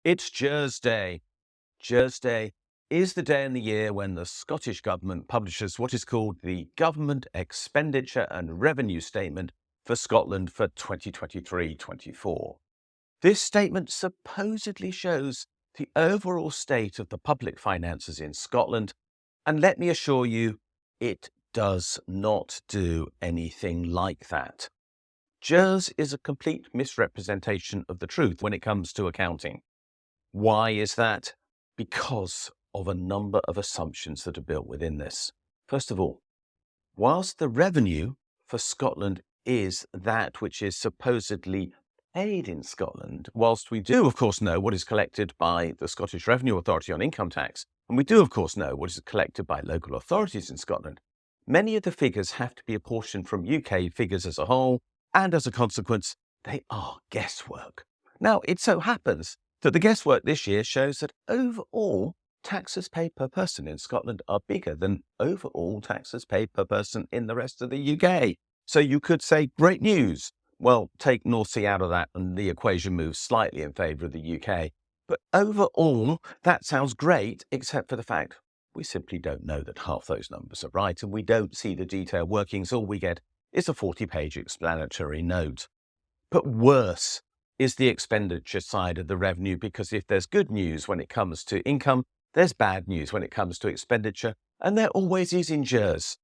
It's GERS Day. GERS Day is the day in the year when the Scottish Government publishes what is called the Government Expenditure and Revenue Statement for Scotland for 2023-24. This statement supposedly shows the overall state of the public finances in Scotland, and let me assure you, it does not do anything like that. GERS is a complete misrepresentation of the truth when it comes to accounting. Why is that? Because of a number of assumptions that are built within this. First of all, whilst the revenue for Scotland is that which is supposedly paid in Scotland, whilst we do, of course, know what is collected by the Scottish Revenue Authority on income tax, and we do, of course, know what is collected by local authorities in Scotland, many of the figures have to be apportioned from UK figures as a whole, and as a consequence, they are guesswork. Now, it so happens that the guesswork this year shows that overall taxes paid per person in Scotland are bigger than overall taxes paid per person in the rest of the UK. So you could say, great news. Well, take North Sea out of that and the equation moves slightly in favour of the UK. But overall, that sounds great, except for the fact we simply don't know that half those numbers are right, and we don't see the detailed workings. All we get is a 40-page explanatory note. But worse is the expenditure side of the revenue, because if there's good news when it comes to income, there's bad news when it comes to expenditure, and there always is in GERS.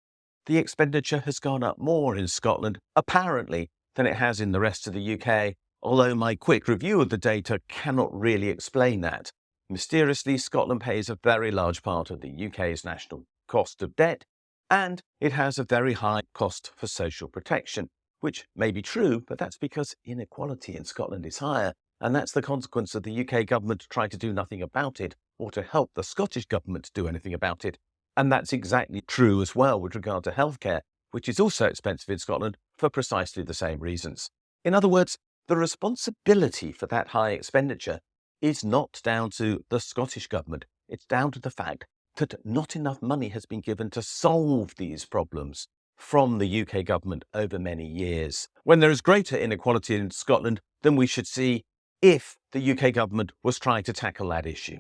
The expenditure has gone up more in Scotland, apparently, than it has in the rest of the UK, although my quick review of the data cannot really explain that. Mysteriously, Scotland pays a very large part of the UK's national cost of debt, and it has a very high cost for social protection, which may be true, but that's because inequality in Scotland is higher, and that's the consequence of the UK government trying to do nothing about it, or to help the Scottish government to do anything about it. And that's exactly true as well with regard to healthcare, which is also expensive in Scotland for precisely the same reasons. In other words, the responsibility for that high expenditure is not down to the Scottish government. It's down to the fact that not enough money has been given to solve these problems from the UK government over many years. When there is greater inequality in Scotland than we should see if the UK government was trying to tackle that issue.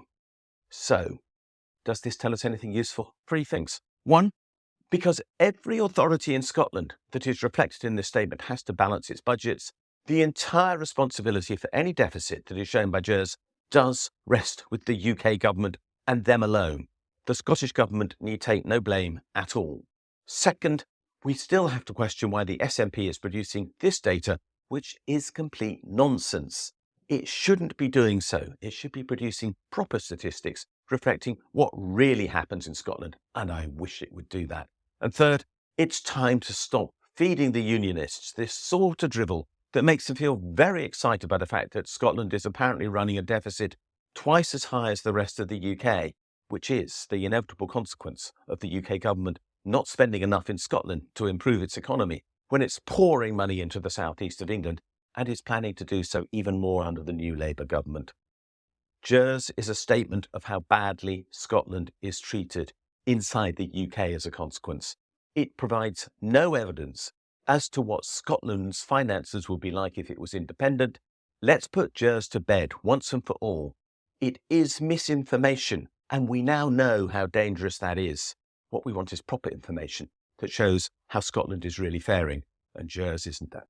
So, does this tell us anything useful? Three things. One, because every authority in Scotland that is reflected in this statement has to balance its budgets, the entire responsibility for any deficit that is shown by GERS does rest with the UK government and them alone. The Scottish government need take no blame at all. Second, we still have to question why the SNP is producing this data, which is complete nonsense. It shouldn't be doing so. It should be producing proper statistics reflecting what really happens in Scotland, and I wish it would do that. And third, it's time to stop feeding the unionists this sort of drivel that makes them feel very excited by the fact that Scotland is apparently running a deficit twice as high as the rest of the UK, which is the inevitable consequence of the UK government not spending enough in Scotland to improve its economy when it's pouring money into the southeast of England, and is planning to do so even more under the new Labour government. GERS is a statement of how badly Scotland is treated inside the UK as a consequence. It provides no evidence as to what Scotland's finances would be like if it was independent. Let's put GERS to bed once and for all. It is misinformation, and we now know how dangerous that is. What we want is proper information that shows how Scotland is really faring, and GERS isn't that.